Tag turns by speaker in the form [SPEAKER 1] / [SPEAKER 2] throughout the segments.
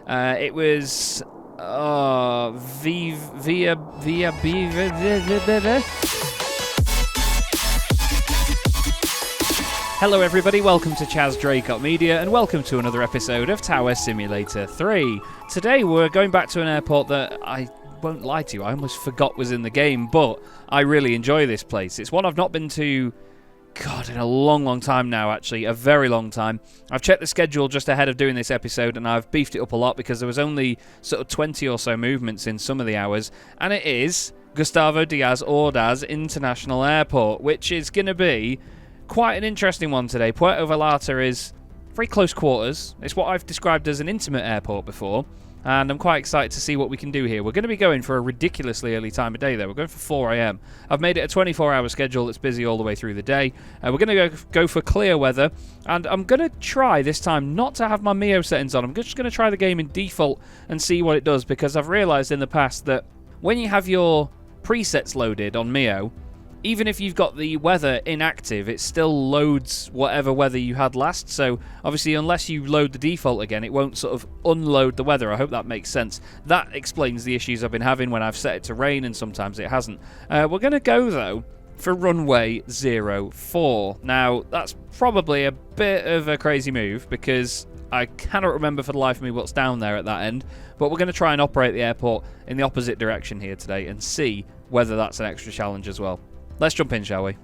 [SPEAKER 1] It was via. Hello everybody, welcome to Chaz Draycott Media and welcome to another episode of Tower Simulator 3. Today we're going back to an airport that I won't lie to you, I almost forgot was in the game, but I really enjoy this place. It's one I've not been to, God, in a long time now, actually, a very long time. I've checked the schedule just ahead of doing this episode and I've beefed it up a lot because there was only sort of 20 or so movements in some of the hours, and it is Gustavo Diaz Ordaz International Airport, which is going to be quite an interesting one today. Puerto Vallarta is very close quarters. It's what I've described as an intimate airport before, and I'm quite excited to see what we can do here. We're going to be going for a ridiculously early time of day, though. We're going for 4 a.m. I've made it a 24-hour schedule that's busy all the way through the day. We're going to go for clear weather, and I'm going to try this time not to have my MEO settings on. I'm just going to try the game in default and see what it does, because I've realised in the past that when you have your presets loaded on MEO, even if you've got the weather inactive, it still loads whatever weather you had last. So obviously, unless you load the default again, it won't sort of unload the weather. I hope that makes sense. That explains the issues I've been having when I've set it to rain and sometimes it hasn't. We're going to go, though, for runway 04. Now, that's probably a bit of a crazy move because I cannot remember for the life of me what's down there at that end. But we're going to try and operate the airport in the opposite direction here today and see whether that's an extra challenge as well. Let's jump in, shall we?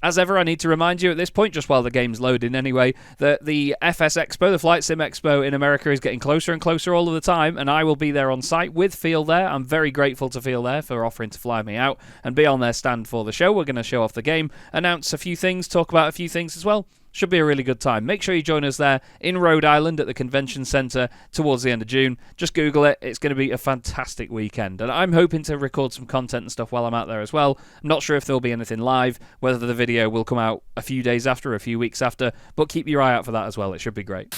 [SPEAKER 1] As ever, I need to remind you at this point, just while the game's loading anyway, that the FS Expo, the Flight Sim Expo in America, is getting closer and closer all of the time, and I will be there on site with FeelThere. I'm very grateful to FeelThere for offering to fly me out and be on their stand for the show. We're going to show off the game, announce a few things, talk about a few things as well. Should be a really good time. Make sure you join us there in Rhode Island at the Convention Centre towards the end of June. Just Google it. It's going to be a fantastic weekend. And I'm hoping to record some content and stuff while I'm out there as well. I'm not sure if there'll be anything live, whether the video will come out a few days after, a few weeks after, but keep your eye out for that as well. It should be great.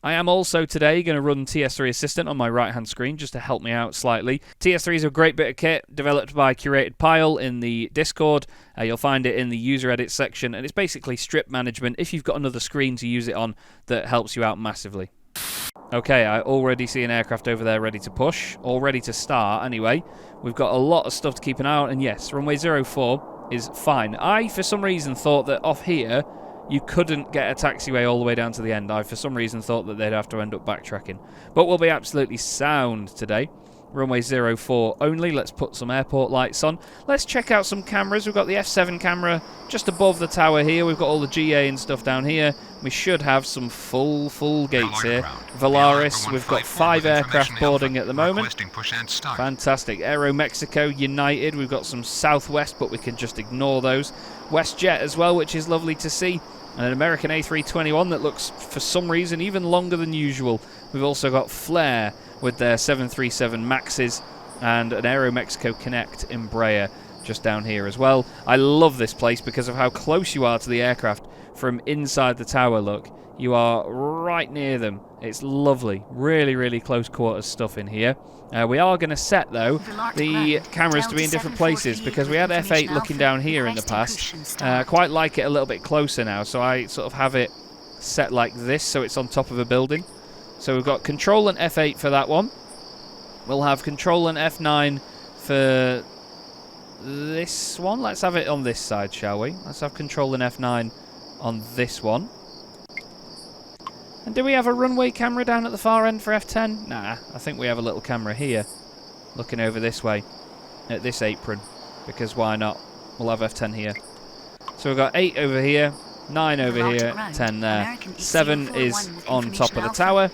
[SPEAKER 1] I am also today going to run TS3 Assistant on my right-hand screen just to help me out slightly. TS3 is a great bit of kit developed by Curated Pile in the Discord. You'll find it in the user edit section, and it's basically strip management if you've got another screen to use it on that helps you out massively. Okay, I already see an aircraft over there ready to push, all ready to start anyway. We've got a lot of stuff to keep an eye on, and yes, runway 04 is fine. I, for some reason, thought that off here you couldn't get a taxiway all the way down to the end. I, for some reason, thought that they'd have to end up backtracking. But we'll be absolutely sound today. Runway 04 only. Let's put some airport lights on. Let's check out some cameras. We've got the F7 camera just above the tower here. We've got all the GA and stuff down here. We should have some full gates here. Valaris, we've got 5 aircraft boarding at the moment. Fantastic. Aero Mexico, United. We've got some Southwest, but we can just ignore those. WestJet as well, which is lovely to see. And an American A321 that looks, for some reason, even longer than usual. We've also got Flare with their 737 Maxes and an Aero Mexico Connect Embraer just down here as well. I love this place because of how close you are to the aircraft from inside the tower. Look, you are right near them. It's lovely. Really close quarters stuff in here. We are going to set, though, the cameras to be in different places because we had F8 looking down here in the past. Quite like it a little bit closer now, so I sort of have it set like this so it's on top of a building. So we've got Control and F8 for that one. We'll have Control and F9 for this one. Let's have it on this side, shall we? Let's have Control and F9 on this one. And do we have a runway camera down at the far end for F10? Nah, I think we have a little camera here, looking over this way, at this apron, because why not? We'll have F10 here. So we've got 8 over here, 9 over here, 10 there. 7 is on top of the tower,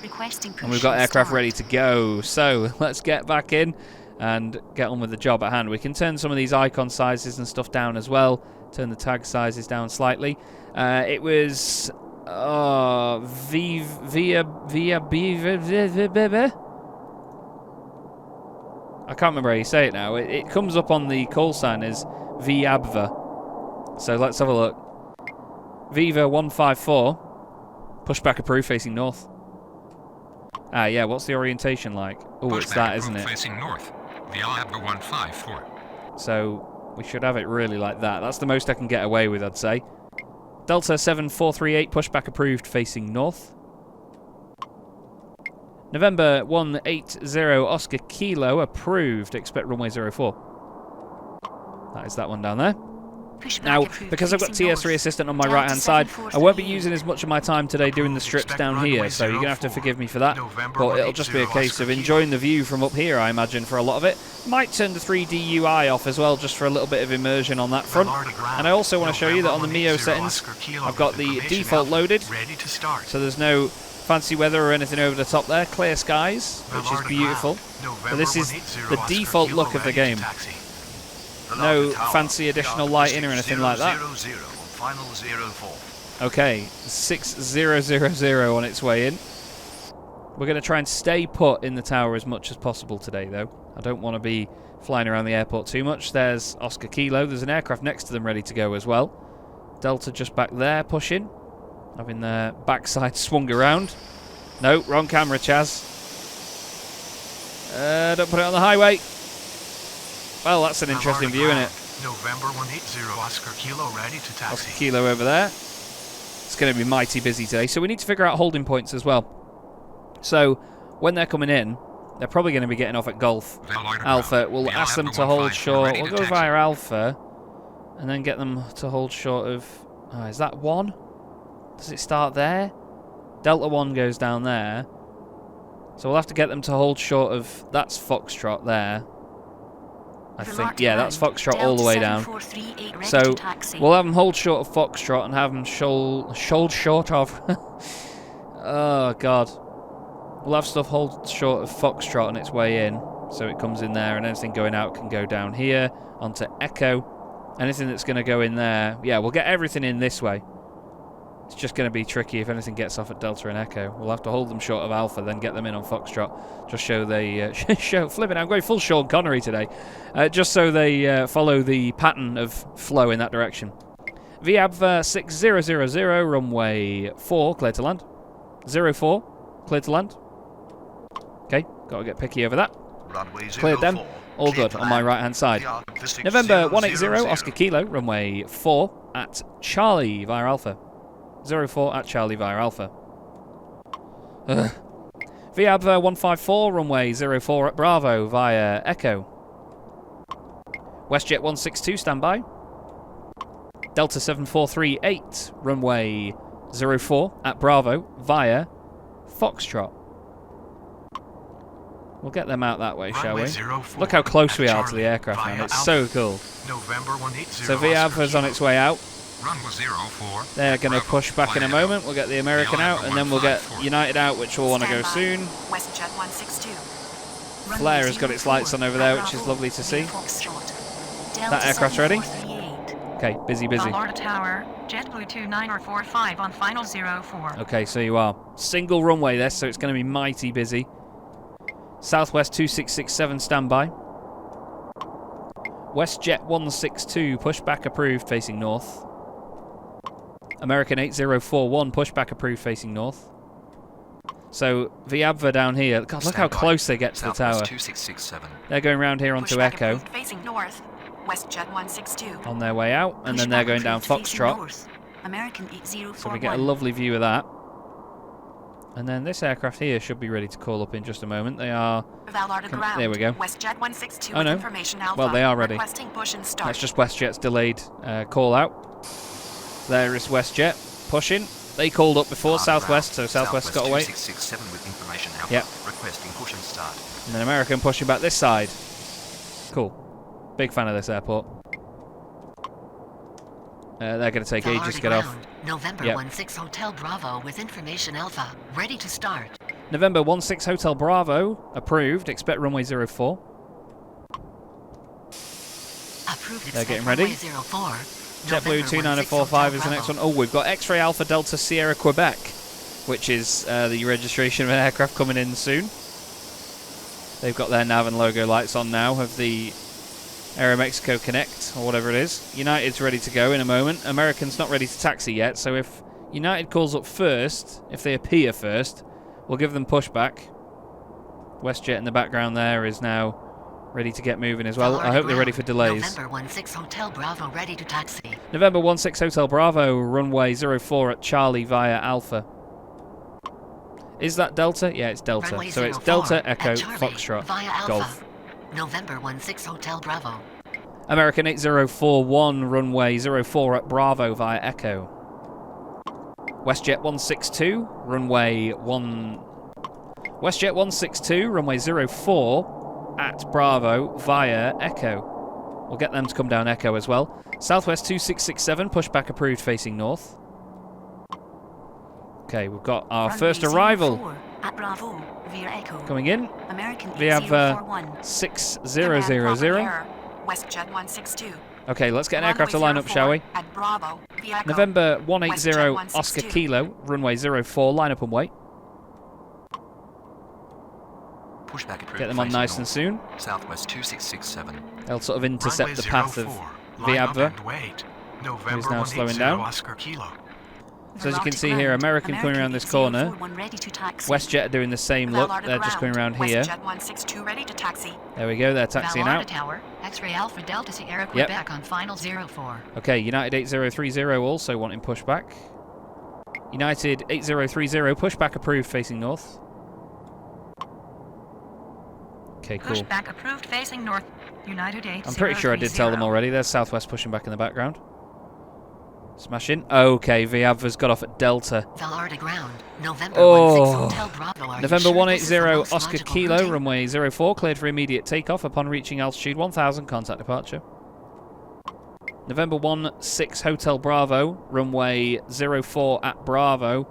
[SPEAKER 1] and we've got aircraft ready to go. So let's get back in and get on with the job at hand. We can turn some of these icon sizes and stuff down as well, turn the tag sizes down slightly. It was via I can't remember how you say it now. It comes up on the call sign as Viabva. So let's have a look. Viva 154. Pushback approved facing north. Ah, yeah, what's the orientation like? Oh, it's that, isn't it? Facing north. Viabva 154. So we should have it really like that. That's the most I can get away with, I'd say. Delta 7438, pushback approved facing north. November 180 Oscar Kilo approved. Expect runway 04. That is that one down there. Now, because I've got TS3 Assistant on my right-hand side, I won't be using as much of my time today doing the strips down here, so you're going to have to forgive me for that. But it'll just be a case of enjoying the view from up here, I imagine, for a lot of it. Might turn the 3D UI off as well, just for a little bit of immersion on that front. And I also want to show you that on the MEO settings, I've got the default loaded, so there's no fancy weather or anything over the top there. Clear skies, which is beautiful. But this is the default look of the game. No fancy additional lighting or anything like that. Okay, 6000 on its way in. We're going to try and stay put in the tower as much as possible today, though. I don't want to be flying around the airport too much. There's Oscar Kilo. There's an aircraft next to them ready to go as well. Delta just back there pushing. Having their backside swung around. No, wrong camera, Chaz. Don't put it on the highway. Well, that's an interesting view, isn't it?
[SPEAKER 2] November 180 Oscar Kilo ready to taxi.
[SPEAKER 1] Oscar Kilo over there. It's going to be mighty busy today, so we need to figure out holding points as well. So, when they're coming in, they're probably going to be getting off at Golf Alpha. We'll ask them to hold short. We'll go via Alpha, and then get them to hold short of... Oh, is that 1? Does it start there? Delta 1 goes down there. So we'll have to get them to hold short of... That's Foxtrot there. I think, yeah, that's Foxtrot all the way down. So we'll have them hold short of Foxtrot and have them shoal short of... Oh, God. We'll have stuff hold short of Foxtrot on its way in, so it comes in there, and anything going out can go down here onto Echo. Anything that's going to go in there, yeah, we'll get everything in this way. It's just going to be tricky if anything gets off at Delta and Echo. We'll have to hold them short of Alpha, then get them in on Foxtrot. Just show they... flipping, I'm going full Sean Connery today. Just so they follow the pattern of flow in that direction. VAB 6000, runway 4, clear to land. 04, clear to land. Okay, got to get picky over that. Cleared them. All good on my right-hand side. November 180, Oscar Kilo, runway 4 at Charlie via Alpha. 04 at Charlie via Alpha. VAB 154, runway 04 at Bravo via Echo. WestJet 162, standby. Delta 7438, runway 04 at Bravo via Foxtrot. We'll get them out that way, shall we? Look how close we are to the aircraft now. It's so cool. So VAB is on its way out. They're going to push back in a moment. We'll get the American out, and then we'll get United out, which will want to go soon. Flare has got its lights on over there, which is lovely to see. That aircraft's ready. Okay, busy. Okay, so you are. Single runway there, so it's going to be mighty busy. Southwest 2667, standby. WestJet 162, pushback approved, facing north. American 8041, pushback approved, facing north. So, Viabva down here. God, look how close they get to the tower.
[SPEAKER 2] 2667.
[SPEAKER 1] They're going round here onto Echo.
[SPEAKER 3] Facing north. WestJet 162.
[SPEAKER 1] On their way out, and then they're going down Foxtrot.
[SPEAKER 3] American 8041.
[SPEAKER 1] So we get a lovely view of that. And then this aircraft here should be ready to call up in just a moment. They are... There we go.
[SPEAKER 3] WestJet 162
[SPEAKER 1] oh no. Well, they are ready.
[SPEAKER 3] Push and start.
[SPEAKER 1] That's just WestJet's delayed call out. There is WestJet pushing. They called up before Southwest, so Southwest got away.
[SPEAKER 2] 2667 with information alpha.
[SPEAKER 1] Yep.
[SPEAKER 2] Requesting push and start.
[SPEAKER 1] And then American pushing back this side. Cool. Big fan of this airport. They're going to take ages to get off.
[SPEAKER 4] November 16 Hotel Bravo with information alpha. Ready to start.
[SPEAKER 1] November 16 Hotel Bravo. Approved. Expect runway 04.
[SPEAKER 4] Approved.
[SPEAKER 1] They're getting ready.
[SPEAKER 4] 04.
[SPEAKER 1] JetBlue 29045 is the next one. Oh, we've got X-Ray Alpha Delta Sierra Quebec, which is the registration of an aircraft coming in soon. They've got their nav and logo lights on now of the Aeromexico Connect, or whatever it is. United's ready to go in a moment. American's not ready to taxi yet, so if United calls up first, if they appear first, we'll give them pushback. WestJet in the background there is now ready to get moving as well. I hope they're ready for delays.
[SPEAKER 4] November 16 Hotel Bravo ready to taxi.
[SPEAKER 1] November 16 Hotel Bravo, runway 04 at Charlie via Alpha. Is that Delta? Yeah, it's Delta.
[SPEAKER 4] Runway
[SPEAKER 1] So it's
[SPEAKER 4] 04
[SPEAKER 1] Delta, Echo,
[SPEAKER 4] at Charlie,
[SPEAKER 1] Foxtrot,
[SPEAKER 4] via Alpha.
[SPEAKER 1] Golf.
[SPEAKER 4] November 16 Hotel Bravo.
[SPEAKER 1] American 8041, runway 04 at Bravo via Echo. WestJet 162, runway 1... WestJet 162, runway 04 at Bravo via Echo. We'll get them to come down Echo as well. Southwest 2667, pushback approved facing north. Okay, we've got our
[SPEAKER 3] Runway
[SPEAKER 1] first arrival
[SPEAKER 3] 04 at Bravo via Echo.
[SPEAKER 1] coming in.
[SPEAKER 3] American
[SPEAKER 1] We have
[SPEAKER 3] 8041.
[SPEAKER 1] 6000.
[SPEAKER 3] WestJet 162.
[SPEAKER 1] Okay, let's get an aircraft to line up, shall we?
[SPEAKER 3] At Bravo via Echo.
[SPEAKER 1] November 180
[SPEAKER 3] WestJet
[SPEAKER 1] Oscar
[SPEAKER 3] 162.
[SPEAKER 1] Kilo, runway 04, line up and wait.
[SPEAKER 2] Pushback approved.
[SPEAKER 1] Get them on
[SPEAKER 2] facing
[SPEAKER 1] nice and
[SPEAKER 2] north.
[SPEAKER 1] soon.
[SPEAKER 2] Southwest 2667.
[SPEAKER 1] They'll sort of intercept the path of
[SPEAKER 2] Line up
[SPEAKER 1] Viabva.
[SPEAKER 2] and wait.
[SPEAKER 1] Who's
[SPEAKER 2] November
[SPEAKER 1] now slowing
[SPEAKER 2] 180
[SPEAKER 1] down.
[SPEAKER 2] Oscar Kilo.
[SPEAKER 1] So as you can
[SPEAKER 3] Velocity
[SPEAKER 1] see here,
[SPEAKER 3] ground.
[SPEAKER 1] American coming around this corner.
[SPEAKER 3] 8041 ready to taxi.
[SPEAKER 1] WestJet are doing the same look.
[SPEAKER 3] Vallarta
[SPEAKER 1] They're just
[SPEAKER 3] ground.
[SPEAKER 1] coming around here.
[SPEAKER 3] WestJet 162 ready to taxi.
[SPEAKER 1] There we go. They're taxiing
[SPEAKER 4] Vallarta
[SPEAKER 1] out.
[SPEAKER 4] Tower, X-ray Alpha Delta Sierra
[SPEAKER 1] Yep.
[SPEAKER 4] Quebec on final 04.
[SPEAKER 1] Okay, United 8030 also wanting pushback. United 8030 pushback approved facing north. Okay, cool.
[SPEAKER 4] Pushback approved facing north. United 8030.
[SPEAKER 1] I'm pretty sure I did tell them already. There's Southwest pushing back in the background. Smashing. Okay, Viabva's got off at Delta.
[SPEAKER 4] Vallarta ground. November
[SPEAKER 1] Oh.
[SPEAKER 4] 16 Hotel Bravo. Are you
[SPEAKER 1] November
[SPEAKER 4] sure
[SPEAKER 1] 180
[SPEAKER 4] this is the most
[SPEAKER 1] Oscar
[SPEAKER 4] logical
[SPEAKER 1] Kilo,
[SPEAKER 4] routing?
[SPEAKER 1] runway 04, cleared for immediate takeoff upon reaching altitude 1000, contact departure. November 16 Hotel Bravo, runway 04 at Bravo.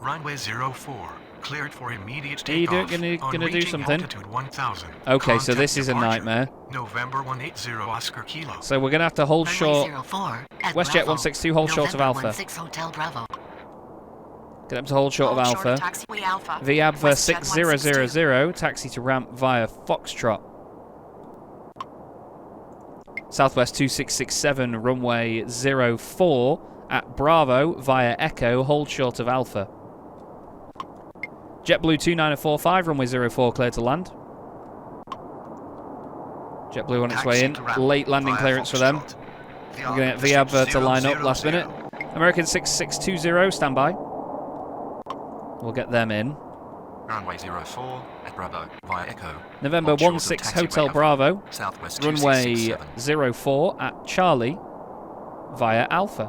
[SPEAKER 2] Runway 04. Cleared for immediate
[SPEAKER 1] Are you
[SPEAKER 2] takeoff.
[SPEAKER 1] gonna
[SPEAKER 2] on
[SPEAKER 1] do
[SPEAKER 2] reaching
[SPEAKER 1] something?
[SPEAKER 2] altitude 1000.
[SPEAKER 1] Okay, so
[SPEAKER 2] Contact
[SPEAKER 1] this is a
[SPEAKER 2] departure.
[SPEAKER 1] nightmare.
[SPEAKER 2] November 180 Oscar Kilo.
[SPEAKER 1] So we're going to have to hold
[SPEAKER 4] Runway
[SPEAKER 1] short.
[SPEAKER 4] 04 at
[SPEAKER 1] WestJet
[SPEAKER 4] Bravo.
[SPEAKER 1] 162, hold short of
[SPEAKER 4] November
[SPEAKER 1] Alpha.
[SPEAKER 4] 16 Hotel Bravo.
[SPEAKER 1] Get them to hold short of
[SPEAKER 3] Hold short
[SPEAKER 1] Alpha.
[SPEAKER 3] taxiway Alpha.
[SPEAKER 1] Viabva
[SPEAKER 3] WestJet 162.
[SPEAKER 1] 6000, taxi to ramp via Foxtrot. Southwest 2667, runway 04 at Bravo via Echo, hold short of Alpha. JetBlue 2945, runway 04, cleared to land. JetBlue on its way in. Late landing clearance for them. We're going to get Viabva to line up last minute. American 6620, stand by. We'll get them in.
[SPEAKER 2] Runway 04 at Bravo via Echo.
[SPEAKER 1] November
[SPEAKER 2] Hold short of
[SPEAKER 1] 16
[SPEAKER 2] taxiway
[SPEAKER 1] Hotel
[SPEAKER 2] Alpha.
[SPEAKER 1] Bravo,
[SPEAKER 2] Southwest
[SPEAKER 1] runway
[SPEAKER 2] 2667.
[SPEAKER 1] 04 at Charlie via Alpha.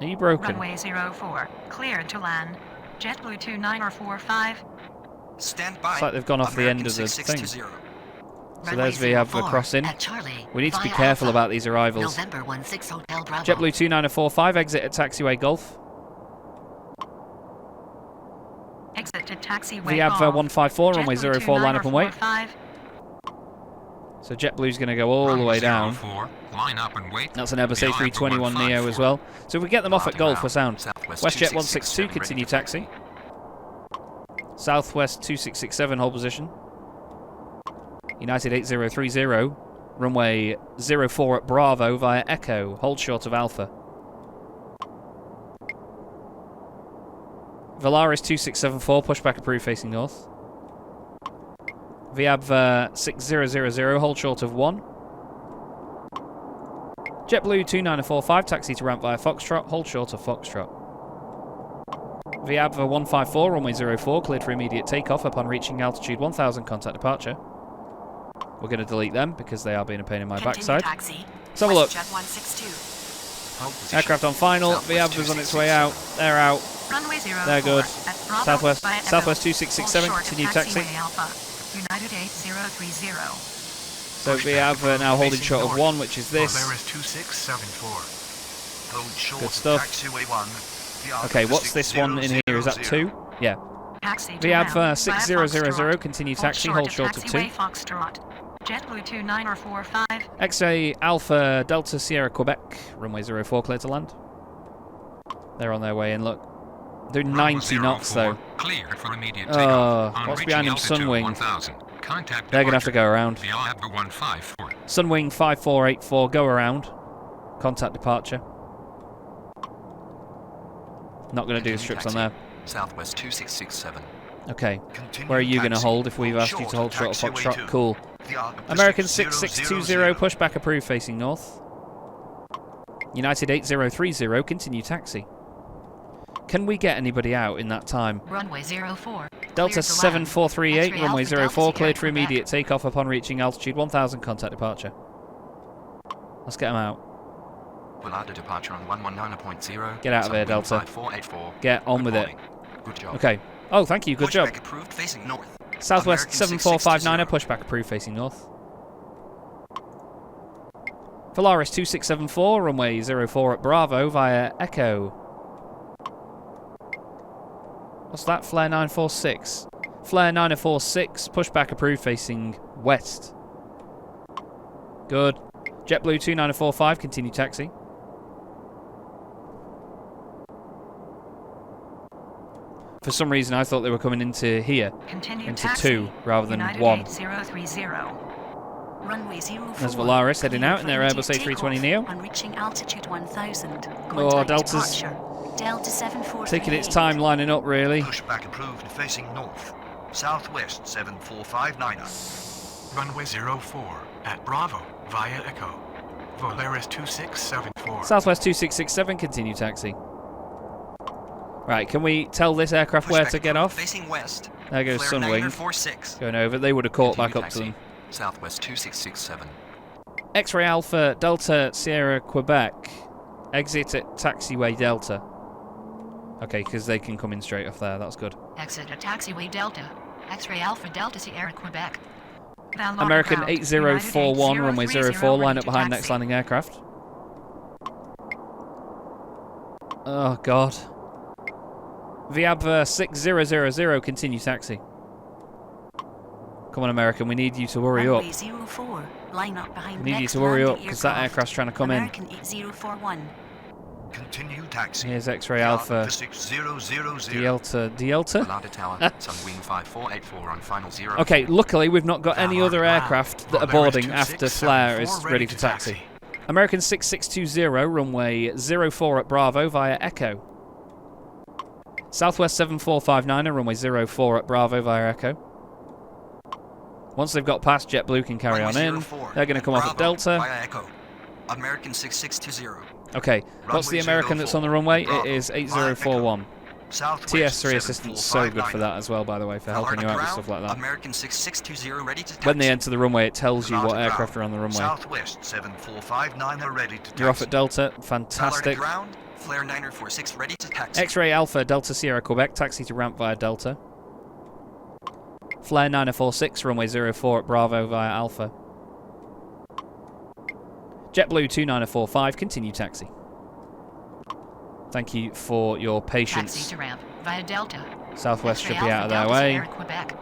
[SPEAKER 1] Are you broken?
[SPEAKER 5] Runway 04, cleared to land. JetBlue 2945.
[SPEAKER 2] Stand by.
[SPEAKER 1] It's like they've gone off the end of the thing. So there's Viabva crossing.
[SPEAKER 4] At Charlie,
[SPEAKER 1] We need to be
[SPEAKER 4] via
[SPEAKER 1] careful
[SPEAKER 4] Alpha.
[SPEAKER 1] about these arrivals.
[SPEAKER 4] November 16 Hotel Bravo.
[SPEAKER 1] JetBlue 2945, exit at taxiway Golf.
[SPEAKER 5] Exit to taxiway
[SPEAKER 1] Viabva
[SPEAKER 5] Golf.
[SPEAKER 1] 154, runway
[SPEAKER 5] JetBlue
[SPEAKER 1] 04, line up and wait.
[SPEAKER 5] 2945.
[SPEAKER 1] So JetBlue's going to go all the way down.
[SPEAKER 2] 04, line up and wait.
[SPEAKER 1] That's an Airbus A321 Neo as well. So if we get them off at Golf, we're sound.
[SPEAKER 2] Southwest
[SPEAKER 1] WestJet 162,
[SPEAKER 2] 2667
[SPEAKER 1] continue
[SPEAKER 2] ready for
[SPEAKER 1] taxi. Southwest 2667, hold position. United 8030, runway 04 at Bravo via Echo, hold short of Alpha. Valaris 2674, pushback approved facing north. Viabva 6000, hold short of 1. JetBlue 2945, taxi to ramp via Foxtrot, hold short of Foxtrot. Viabva 154, runway 04, cleared for immediate takeoff upon reaching altitude 1000, contact departure. We're going to delete them because they are being a pain in my
[SPEAKER 3] Continue
[SPEAKER 1] backside.
[SPEAKER 3] taxi.
[SPEAKER 1] Let's have a look.
[SPEAKER 3] WestJet 162.
[SPEAKER 2] Hold position.
[SPEAKER 1] Aircraft on final,
[SPEAKER 2] Southwest
[SPEAKER 1] Viabva's on its way out. They're out.
[SPEAKER 5] Runway 04.
[SPEAKER 1] They're good.
[SPEAKER 5] At Bravo
[SPEAKER 1] Southwest-
[SPEAKER 5] via Echo.
[SPEAKER 1] Southwest 2667,
[SPEAKER 5] Hold short
[SPEAKER 1] continue
[SPEAKER 5] of
[SPEAKER 1] taxi.
[SPEAKER 5] taxiway Alpha. United 8030.
[SPEAKER 1] So Viabva now holding short of 1, which is this.
[SPEAKER 2] There is 2674. Hold short
[SPEAKER 1] Good
[SPEAKER 2] of
[SPEAKER 1] stuff.
[SPEAKER 2] taxiway 1.
[SPEAKER 1] Okay, what's this one in here? Is that 2? Yeah.
[SPEAKER 5] Taxi to ramp
[SPEAKER 1] Viabva
[SPEAKER 5] via
[SPEAKER 1] 6000,
[SPEAKER 5] Foxtrot.
[SPEAKER 1] continue taxi, hold short of 2.
[SPEAKER 5] taxiway Foxtrot. JetBlue 2945.
[SPEAKER 1] XA Alpha Delta Sierra Quebec, runway 04, clear to land. They're on their way in, look. They're 90 knots though.
[SPEAKER 2] Cleared for immediate
[SPEAKER 1] Oh,
[SPEAKER 2] takeoff. On
[SPEAKER 1] what's
[SPEAKER 2] reaching
[SPEAKER 1] behind him?
[SPEAKER 2] altitude
[SPEAKER 1] Sunwing.
[SPEAKER 2] 1000. Contact
[SPEAKER 1] They're going to have to go around.
[SPEAKER 2] Viabva 154.
[SPEAKER 1] Sunwing 5484, go around. Contact departure. Not going to do the strips on there.
[SPEAKER 2] Southwest 2667.
[SPEAKER 1] Okay.
[SPEAKER 2] Continue
[SPEAKER 1] Where are you going to
[SPEAKER 2] taxi.
[SPEAKER 1] hold if we've asked you to hold short of Foxtrot? Cool. American 6620, pushback approved facing north. United 8030, continue taxi. Can we get anybody out in that time?
[SPEAKER 4] Runway 04.
[SPEAKER 1] Delta 7438,
[SPEAKER 4] X-ray
[SPEAKER 1] runway
[SPEAKER 4] Alpha,
[SPEAKER 1] 04,
[SPEAKER 4] Delta
[SPEAKER 1] cleared for
[SPEAKER 4] Sierra,
[SPEAKER 1] immediate takeoff upon reaching altitude 1000, contact departure. Let's get them out.
[SPEAKER 2] We'll add a departure on 119.0.
[SPEAKER 1] Get out of here, Delta.
[SPEAKER 2] 5484.
[SPEAKER 1] Get on with it.
[SPEAKER 2] Good job.
[SPEAKER 1] Okay. Oh, thank you, good job.
[SPEAKER 2] Pushback approved facing north.
[SPEAKER 1] Southwest
[SPEAKER 2] American
[SPEAKER 1] 7459,
[SPEAKER 2] 6620.
[SPEAKER 1] pushback approved facing north. Polaris 2674, runway 04 at Bravo via Echo. What's that? Flare 946. Flare 946, pushback approved facing west. Good. JetBlue 2945, continue taxi. For some reason, I thought they were coming into here,
[SPEAKER 5] Continue
[SPEAKER 1] into
[SPEAKER 5] taxi.
[SPEAKER 1] 2 rather than
[SPEAKER 5] United
[SPEAKER 1] 1.
[SPEAKER 5] 8030.
[SPEAKER 3] Runway 04.
[SPEAKER 1] There's Volaris heading out in their Airbus A320 Neo.
[SPEAKER 3] On reaching altitude 1000.
[SPEAKER 1] Oh,
[SPEAKER 3] Contact
[SPEAKER 1] Delta's
[SPEAKER 3] departure. Delta 7438.
[SPEAKER 1] taking its time lining up, really.
[SPEAKER 6] Pushback approved facing north. Southwest 7459.
[SPEAKER 7] Runway 04 at Bravo via Echo. Volaris 2674.
[SPEAKER 1] Southwest 2667, continue taxi. Right, can we tell this aircraft where to get off?
[SPEAKER 2] Facing west.
[SPEAKER 1] There goes
[SPEAKER 2] Flare
[SPEAKER 1] Sunwing.
[SPEAKER 2] 946.
[SPEAKER 1] Going over. They would have caught
[SPEAKER 2] Continue
[SPEAKER 1] back up to
[SPEAKER 2] taxi.
[SPEAKER 1] them.
[SPEAKER 2] Southwest 2667.
[SPEAKER 1] X-ray Alpha, Delta Sierra Quebec. Exit at taxiway Delta. Okay, because they can come in straight off there. That's good.
[SPEAKER 4] Exit at taxiway Delta. X-ray Alpha Delta Sierra Quebec.
[SPEAKER 5] Download
[SPEAKER 1] American
[SPEAKER 5] ground.
[SPEAKER 1] 8041,
[SPEAKER 5] United
[SPEAKER 1] runway
[SPEAKER 5] 8030,
[SPEAKER 1] 04, line
[SPEAKER 5] ready
[SPEAKER 1] up
[SPEAKER 5] to
[SPEAKER 1] behind
[SPEAKER 5] taxi.
[SPEAKER 1] next landing aircraft. Oh, God. Viab 6000, continue taxi. Come on, American, we need you to hurry up.
[SPEAKER 3] Runway 04. Line up behind
[SPEAKER 1] We need you
[SPEAKER 3] next
[SPEAKER 1] to hurry up,
[SPEAKER 3] landing
[SPEAKER 1] because that
[SPEAKER 3] aircraft.
[SPEAKER 1] aircraft's trying to come in.
[SPEAKER 3] American 8041.
[SPEAKER 6] Continue taxi.
[SPEAKER 1] Here's X-ray Alpha.
[SPEAKER 6] 6000.
[SPEAKER 1] Delta.
[SPEAKER 2] Lada Tower. Sunwing 5484 on final 0.
[SPEAKER 1] Okay, luckily we've not got any other
[SPEAKER 7] Ground.
[SPEAKER 1] aircraft that are
[SPEAKER 7] Volaris
[SPEAKER 1] boarding after Flare is
[SPEAKER 7] 2674
[SPEAKER 1] ready to taxi. American 6620, runway 04 at Bravo via Echo. Southwest 7459, runway 04 at Bravo via Echo. Once they've got past, JetBlue can carry on in. They're going to come off at Delta.
[SPEAKER 2] Via Echo. American 6620.
[SPEAKER 1] Okay, what's the
[SPEAKER 6] Runway
[SPEAKER 1] American that's on the runway?
[SPEAKER 6] Bravo,
[SPEAKER 1] It is
[SPEAKER 6] via
[SPEAKER 1] 8041.
[SPEAKER 6] Southwest
[SPEAKER 1] TS3 assistant's so good for
[SPEAKER 6] 7459.
[SPEAKER 1] that as well, by the way, for helping you out with stuff like that.
[SPEAKER 2] American 6620 ready to taxi.
[SPEAKER 1] When they enter the runway, it tells you what
[SPEAKER 6] Lada
[SPEAKER 1] aircraft
[SPEAKER 6] ground.
[SPEAKER 1] are on the runway.
[SPEAKER 6] Southwest 7459 are ready to taxi.
[SPEAKER 1] You're off at Delta.
[SPEAKER 2] Ballard
[SPEAKER 1] Fantastic.
[SPEAKER 2] ground. Flare 946 ready to taxi.
[SPEAKER 1] X-ray Alpha, Delta Sierra Quebec, taxi to ramp via Delta. Flare 946, runway 04 at Bravo via Alpha. JetBlue 2945, continue taxi. Thank you for your patience.
[SPEAKER 4] Taxi to ramp via Delta.
[SPEAKER 1] Southwest
[SPEAKER 4] X-ray
[SPEAKER 1] should be
[SPEAKER 4] Alpha,
[SPEAKER 1] out of their
[SPEAKER 4] Delta
[SPEAKER 1] way.
[SPEAKER 4] Sierra Quebec.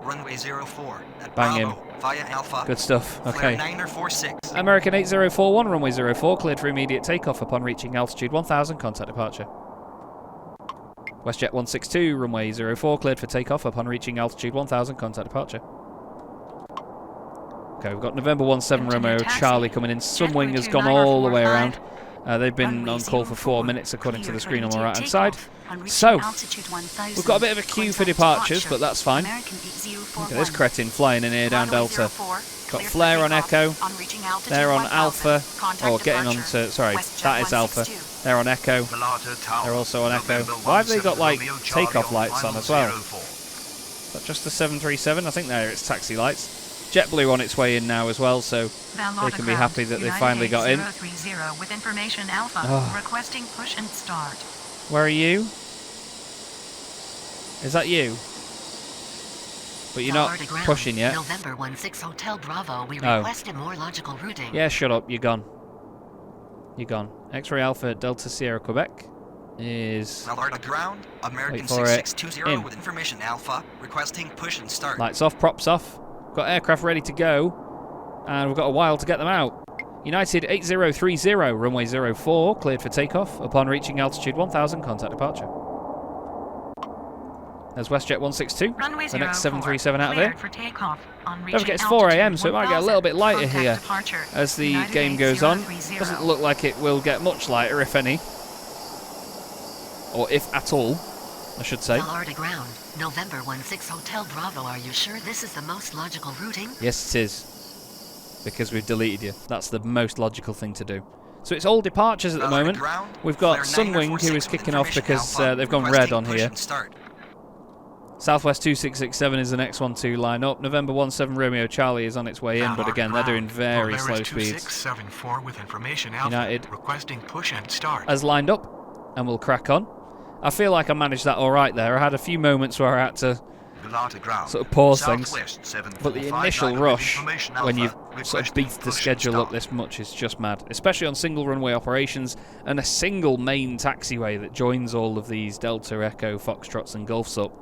[SPEAKER 2] Runway 04 at
[SPEAKER 1] Bang
[SPEAKER 2] Bravo via Alpha.
[SPEAKER 1] Good stuff.
[SPEAKER 2] Flare
[SPEAKER 1] Okay.
[SPEAKER 2] 946.
[SPEAKER 1] American 8041, runway 04, cleared for immediate takeoff upon reaching altitude 1000, contact departure. WestJet 162, runway 04, cleared for takeoff upon reaching altitude 1000, contact departure. Okay, we've got November 17
[SPEAKER 5] Continue
[SPEAKER 1] Romeo
[SPEAKER 5] taxi.
[SPEAKER 1] Charlie coming in. Sunwing has gone all the way around. They've been on call for 4 minutes according to the screen on the right hand side. So, we've got a bit of a queue for departures, but that's fine. Look at this cretin flying in here down Delta. Got Flare on Echo. They're on Alpha, or getting on to, sorry, that is Alpha. They're on Echo.
[SPEAKER 6] Balata Tower.
[SPEAKER 1] They're also on Echo.
[SPEAKER 6] November
[SPEAKER 1] Why have they got,
[SPEAKER 6] 17
[SPEAKER 1] like,
[SPEAKER 6] Romeo Charlie
[SPEAKER 1] takeoff lights on
[SPEAKER 6] final
[SPEAKER 1] as well?
[SPEAKER 6] 04.
[SPEAKER 1] Is that just the 737? I think there it's taxi lights. JetBlue on its way in now as well, so they can be happy that they finally got in.
[SPEAKER 5] With information Alpha,
[SPEAKER 1] Oh.
[SPEAKER 5] requesting push and start.
[SPEAKER 1] Where are you? Is that you? But you're not
[SPEAKER 4] Florida ground,
[SPEAKER 1] pushing yet.
[SPEAKER 4] November 16 Hotel Bravo. We
[SPEAKER 1] Oh.
[SPEAKER 4] request a more logical routing.
[SPEAKER 1] Yeah, shut up. You're gone. You're gone. X-ray Alpha Delta Sierra Quebec is
[SPEAKER 2] Ballard ground. American
[SPEAKER 1] Wait for it.
[SPEAKER 2] 6620
[SPEAKER 1] In.
[SPEAKER 2] with information Alpha. Requesting push and start.
[SPEAKER 1] lights off, props off. Got aircraft ready to go, and we've got a while to get them out. United 8030, runway 04, cleared for takeoff. Upon reaching altitude 1000, contact departure. There's WestJet 162,
[SPEAKER 5] Runway
[SPEAKER 1] the next
[SPEAKER 5] 04,
[SPEAKER 1] 737 out of here.
[SPEAKER 5] cleared for takeoff. On
[SPEAKER 1] Don't forget
[SPEAKER 5] reaching
[SPEAKER 1] it's 4 AM,
[SPEAKER 5] altitude
[SPEAKER 1] so it might get a
[SPEAKER 5] 1000,
[SPEAKER 1] little bit lighter
[SPEAKER 5] contact
[SPEAKER 1] here
[SPEAKER 5] departure.
[SPEAKER 1] as the
[SPEAKER 5] United
[SPEAKER 1] game goes on.
[SPEAKER 5] 8030.
[SPEAKER 1] Doesn't look like it will get much lighter, if any. Or if at all, I should say.
[SPEAKER 4] Florida ground, November 16 Hotel Bravo. Are you sure this is the most logical routing?
[SPEAKER 1] Yes, it is. Because we've deleted you. That's the most logical thing to do. So it's all departures at the
[SPEAKER 6] Valorant
[SPEAKER 1] moment.
[SPEAKER 6] ground,
[SPEAKER 1] We've got
[SPEAKER 6] Flare 9 or
[SPEAKER 1] Sunwing, who is
[SPEAKER 6] 46
[SPEAKER 1] kicking off
[SPEAKER 6] information
[SPEAKER 1] because
[SPEAKER 6] Alpha,
[SPEAKER 1] they've gone
[SPEAKER 6] requesting
[SPEAKER 1] red on
[SPEAKER 6] push
[SPEAKER 1] here.
[SPEAKER 6] and start.
[SPEAKER 1] Southwest 2667 is the next one to line up. November 17 Romeo Charlie is on its way in, but again, they're doing very slow speeds.
[SPEAKER 7] 2674 with information Alpha,
[SPEAKER 1] United
[SPEAKER 7] requesting push and start.
[SPEAKER 1] has lined up, and we'll crack on. I feel like I managed that all right there. I had a few moments where I had to
[SPEAKER 6] Galata ground.
[SPEAKER 1] sort of pause things,
[SPEAKER 6] Southwest
[SPEAKER 1] but the
[SPEAKER 6] 745
[SPEAKER 1] initial
[SPEAKER 6] with
[SPEAKER 1] rush,
[SPEAKER 6] information
[SPEAKER 1] when
[SPEAKER 6] Alpha,
[SPEAKER 1] you've sort of
[SPEAKER 6] requesting
[SPEAKER 1] beat the
[SPEAKER 6] push and
[SPEAKER 1] schedule up
[SPEAKER 6] start.
[SPEAKER 1] this much, is just mad. Especially on single runway operations and a single main taxiway that joins all of these Delta, Echo, Foxtrots and Gulfs up.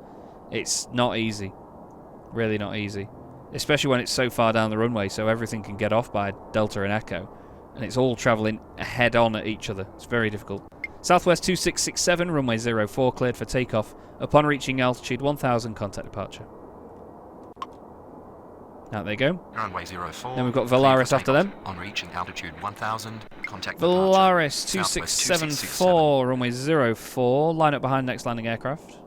[SPEAKER 1] It's not easy. Really not easy. Especially when it's so far down the runway, so everything can get off by Delta and Echo. And it's all travelling head-on at each other. It's very difficult. Southwest 2667, runway 04, cleared for takeoff. Upon reaching altitude 1000, contact departure. Out they go.
[SPEAKER 2] Runway 04.
[SPEAKER 1] Then we've got
[SPEAKER 2] clear
[SPEAKER 1] Valaris
[SPEAKER 2] for
[SPEAKER 1] after
[SPEAKER 2] takeoff.
[SPEAKER 1] them.
[SPEAKER 2] On reaching altitude 1000, contact departure.
[SPEAKER 1] Valaris
[SPEAKER 2] Southwest
[SPEAKER 1] 2674, runway 04, line up behind next landing aircraft.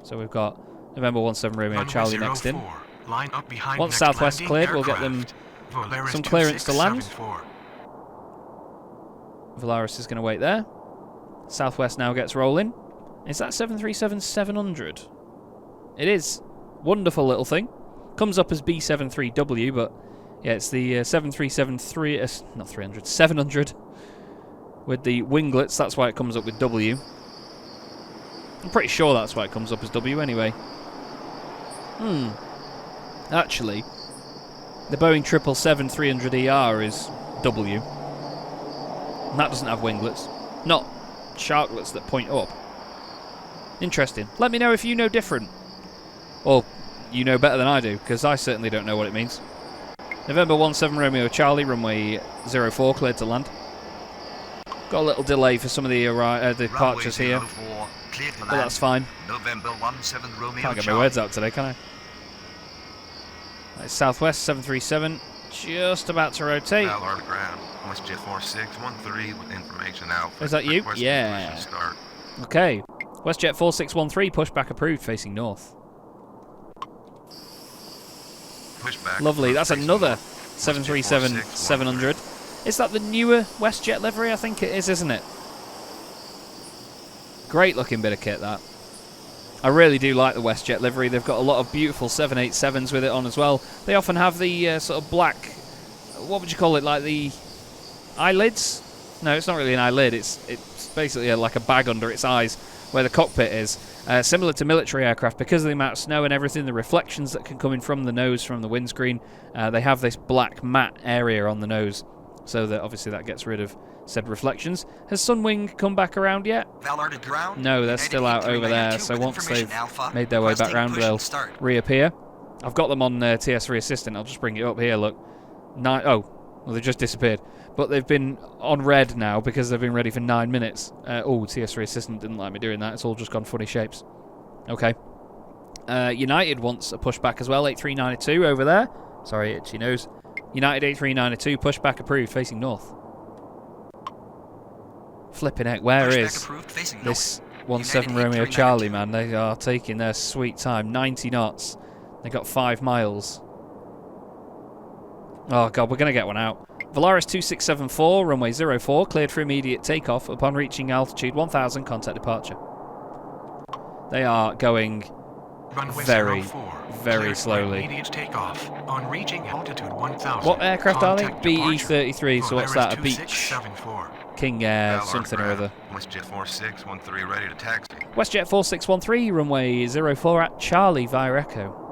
[SPEAKER 1] So we've got November 17 Romeo
[SPEAKER 7] Runway
[SPEAKER 1] Charlie next in.
[SPEAKER 7] 04, line up behind
[SPEAKER 1] Once
[SPEAKER 7] next
[SPEAKER 1] Southwest
[SPEAKER 7] landing
[SPEAKER 1] cleared, we'll get them
[SPEAKER 7] aircraft. Valaris
[SPEAKER 1] some clearance to land.
[SPEAKER 7] 2674.
[SPEAKER 1] Valaris is going to wait there. Southwest now gets rolling. Is that 737-700? It is. Wonderful little thing. Comes up as B73W, but yeah, it's the 700 with the winglets. That's why it comes up with W. I'm pretty sure that's why it comes up as W anyway. Actually, the Boeing 777-300ER is W. And that doesn't have winglets. Not sharklets that point up. Interesting. Let me know if you know different. Or you know better than I do, because I certainly don't know what it means. November 17 Romeo Charlie, runway 04, cleared to land. Got a little delay for some of the departures here, but that's fine.
[SPEAKER 6] November 17 Romeo
[SPEAKER 1] Can't get my
[SPEAKER 6] Charlie.
[SPEAKER 1] words out today, can I? Right, Southwest 737, just about to rotate.
[SPEAKER 8] Ballard ground, WestJet 4613 with information Alpha.
[SPEAKER 1] Is that you?
[SPEAKER 8] Requesting
[SPEAKER 1] Yeah.
[SPEAKER 8] push and start.
[SPEAKER 1] Okay. WestJet 4613, pushback approved, facing north.
[SPEAKER 8] Pushback.
[SPEAKER 1] Lovely. That's
[SPEAKER 8] facing
[SPEAKER 1] another
[SPEAKER 8] north.
[SPEAKER 1] 737-700. Is that the newer WestJet livery? I think it is, isn't it? Great looking bit of kit, that. I really do like the WestJet livery. They've got a lot of beautiful 787s with it on as well. They often have the sort of black, what would you call it, like the eyelids? No, it's not really an eyelid. It's basically like a bag under its eyes where the cockpit is. Similar to military aircraft, because of the amount of snow and everything, the reflections that can come in from the nose, from the windscreen, they have this black matte area on the nose, so that obviously that gets rid of said reflections. Has Sunwing come back around yet?
[SPEAKER 6] Ballard ground.
[SPEAKER 1] No, they're
[SPEAKER 6] United
[SPEAKER 1] still out over there,
[SPEAKER 6] 8392
[SPEAKER 1] so
[SPEAKER 6] with
[SPEAKER 1] once
[SPEAKER 6] information
[SPEAKER 1] they've
[SPEAKER 6] Alpha,
[SPEAKER 1] made their way back
[SPEAKER 6] requesting
[SPEAKER 1] round,
[SPEAKER 6] push
[SPEAKER 1] they'll
[SPEAKER 6] and start.
[SPEAKER 1] reappear. I've got them on TS3 Assistant. I'll just bring it up here, look. Oh, well, they just disappeared. But they've been on red now because they've been ready for 9 minutes. Oh, TS3 Assistant didn't like me doing that. It's all just gone funny shapes. Okay. United wants a pushback as well. 8392 over there. Sorry, itchy nose. United 8392, pushback approved, facing north. Flipping heck, where
[SPEAKER 6] Pushback
[SPEAKER 1] is
[SPEAKER 6] approved, facing
[SPEAKER 1] this
[SPEAKER 6] north.
[SPEAKER 1] 17
[SPEAKER 6] United
[SPEAKER 1] Romeo
[SPEAKER 6] 8392.
[SPEAKER 1] Charlie, man? They are taking their sweet time. 90 knots. They got 5 miles. Oh, God, we're going to get one out. Valaris 2674, runway 04, cleared for immediate takeoff. Upon reaching altitude 1000, contact departure. They are going
[SPEAKER 7] Runway
[SPEAKER 1] very,
[SPEAKER 7] 04,
[SPEAKER 1] very
[SPEAKER 7] cleared for
[SPEAKER 1] slowly.
[SPEAKER 7] immediate takeoff. On reaching altitude 1000.
[SPEAKER 1] What aircraft are they?
[SPEAKER 7] contact departure.
[SPEAKER 1] BE-33, so what's
[SPEAKER 7] Valaris
[SPEAKER 1] that? A beach?
[SPEAKER 7] 2674.
[SPEAKER 1] King Air,
[SPEAKER 8] Ballard
[SPEAKER 1] something or
[SPEAKER 8] ground,
[SPEAKER 1] other.
[SPEAKER 8] WestJet 4613 ready to taxi.
[SPEAKER 1] WestJet 4613, runway 04 at Charlie via Echo.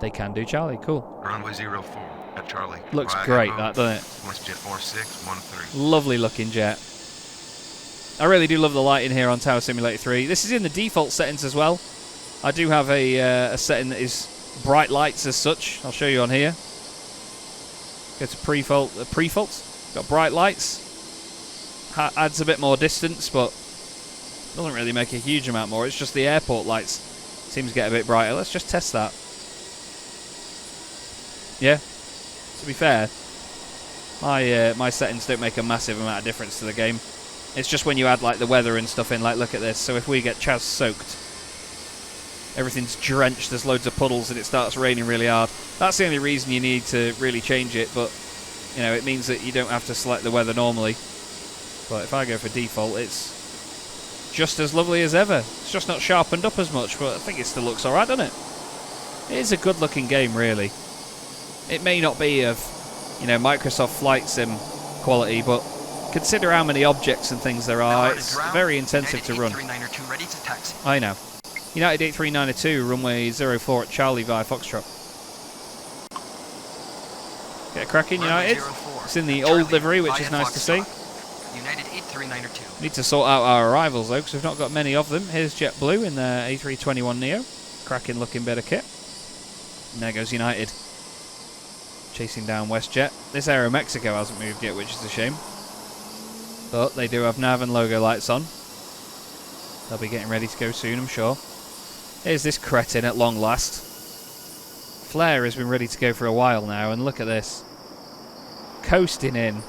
[SPEAKER 1] They can do Charlie, cool.
[SPEAKER 8] Runway 04 at Charlie.
[SPEAKER 1] Looks
[SPEAKER 8] via
[SPEAKER 1] great,
[SPEAKER 8] Echo,
[SPEAKER 1] that, doesn't it?
[SPEAKER 8] WestJet 4613.
[SPEAKER 1] Lovely looking jet. I really do love the lighting here on Tower Simulator 3. This is in the default settings as well. I do have a setting that is bright lights as such. I'll show you on here. Go to pre-faults. Got bright lights. Adds a bit more distance, but doesn't really make a huge amount more. It's just the airport lights seems to get a bit brighter. Let's just test that. Yeah. To be fair, my settings don't make a massive amount of difference to the game. It's just when you add like the weather and stuff in, like look at this. So if we get Chaz soaked, everything's drenched, there's loads of puddles and it starts raining really hard. That's the only reason you need to really change it, but You know, it means that you don't have to select the weather normally. But if I go for default, it's just as lovely as ever. It's just not sharpened up as much, but I think it still looks alright, doesn't it? It is a good looking game, really. It may not be of, you know, Microsoft Flight Sim quality, but consider how many objects and things there are. It's very intensive to run.
[SPEAKER 6] Ready to taxi.
[SPEAKER 1] I know. United 8392, runway 04 at Charlie via Foxtrot. Get cracking, United. It's in the old livery, which is nice to see.
[SPEAKER 6] United 8392.
[SPEAKER 1] Need to sort out our arrivals, though, because we've not got many of them. Here's JetBlue in their A321 Neo. Cracking looking bit of kit. And there goes United. Chasing down WestJet. This Aeromexico hasn't moved yet, which is a shame. But they do have nav and logo lights on. They'll be getting ready to go soon, I'm sure. Here's this cretin at long last. FeelThere has been ready to go for a while now, and look at this. Coasting in.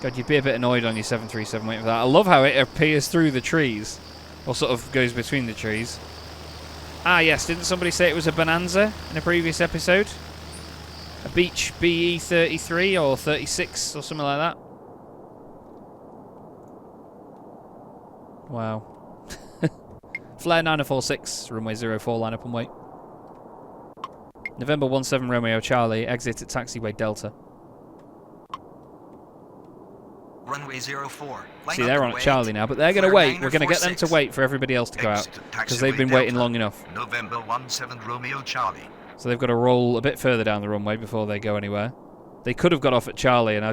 [SPEAKER 1] God, you'd be a bit annoyed on your 737 waiting for that. I love how it appears through the trees. Or sort of goes between the trees. Ah, yes, didn't somebody say it was a Bonanza in a previous episode? A Beach BE 33 or 36 or something like that. Wow. FeelThere 9046, runway 04, line up and wait. November 17 Romeo Charlie, exit at taxiway Delta.
[SPEAKER 6] Runway 04.
[SPEAKER 1] See, they're on at Charlie now, but they're going to wait. We're going to get them to wait for everybody else to go out, because they've been waiting long enough.
[SPEAKER 6] November 17 Romeo Charlie.
[SPEAKER 1] So they've got to roll a bit further down the runway before they go anywhere. They could have got off at Charlie, and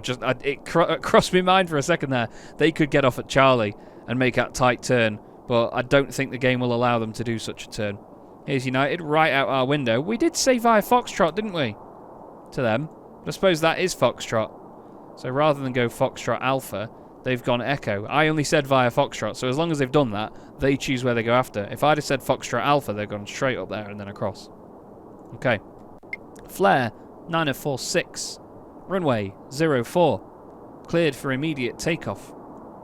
[SPEAKER 1] it crossed my mind for a second there. They could get off at Charlie and make that tight turn, but I don't think the game will allow them to do such a turn. Here's United, right out our window. We did say via Foxtrot, didn't we? To them. But I suppose that is Foxtrot. So rather than go Foxtrot Alpha, they've gone Echo. I only said via Foxtrot, so as long as they've done that, they choose where they go after. If I'd have said Foxtrot Alpha, they've gone straight up there and then across. Okay. FeelThere 9046, runway 04, cleared for immediate takeoff.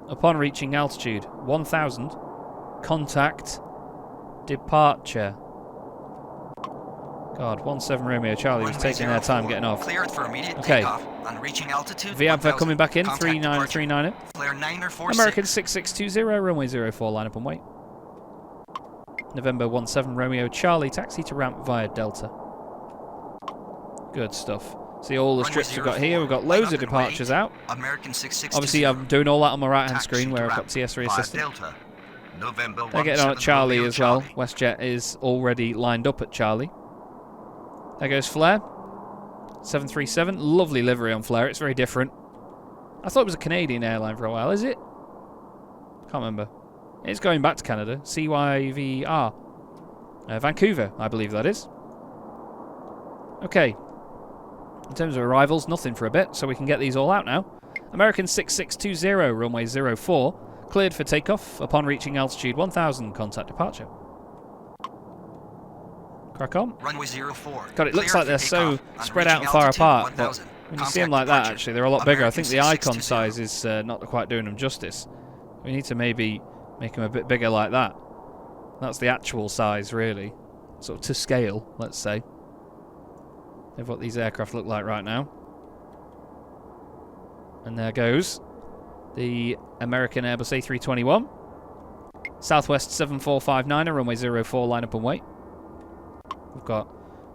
[SPEAKER 1] Upon reaching altitude 1000, contact departure. God, 17 Romeo Charlie was taking their time getting off.
[SPEAKER 6] Cleared for immediate
[SPEAKER 1] Okay.
[SPEAKER 6] takeoff. On reaching altitude,
[SPEAKER 1] VABFA coming back in,
[SPEAKER 6] contact
[SPEAKER 1] 3939.
[SPEAKER 6] FeelThere 9046.
[SPEAKER 1] American 6620, runway 04, line up and wait. November 17 Romeo Charlie, taxi to ramp via Delta. Good stuff. See all the strips we've got here. We've got loads of departures out.
[SPEAKER 6] American 6620.
[SPEAKER 1] Obviously, I'm doing all that on my right-hand screen where I've got TS3 assistant.
[SPEAKER 6] Delta. November
[SPEAKER 1] They're getting on at Charlie
[SPEAKER 6] Romeo
[SPEAKER 1] as well.
[SPEAKER 6] Charlie.
[SPEAKER 1] WestJet is already lined up at Charlie. There goes FeelThere. 737. Lovely livery on FeelThere. It's very different. I thought it was a Canadian airline for a while. Is it? Can't remember. It's going back to Canada. CYVR. Vancouver, I believe that is. Okay. In terms of arrivals, nothing for a bit, so we can get these all out now. American 6620, runway 04, cleared for takeoff. Upon reaching altitude 1000, contact departure. Crack on.
[SPEAKER 6] Runway 04.
[SPEAKER 1] God, it looks
[SPEAKER 6] Clear
[SPEAKER 1] like they're
[SPEAKER 6] for
[SPEAKER 1] so
[SPEAKER 6] takeoff. On
[SPEAKER 1] spread out and
[SPEAKER 6] reaching
[SPEAKER 1] far
[SPEAKER 6] altitude,
[SPEAKER 1] apart, but
[SPEAKER 6] 1000.
[SPEAKER 1] when you see them like
[SPEAKER 6] Contact
[SPEAKER 1] that,
[SPEAKER 6] departure.
[SPEAKER 1] actually, they're a lot bigger. I think the
[SPEAKER 6] American
[SPEAKER 1] icon
[SPEAKER 6] 6620.
[SPEAKER 1] size is not quite doing them justice. We need to maybe make them a bit bigger like that. That's the actual size, really. Sort of to scale, let's say, of what these aircraft look like right now. And there goes the American Airbus A321. Southwest 7459, runway 04, line up and wait. We've got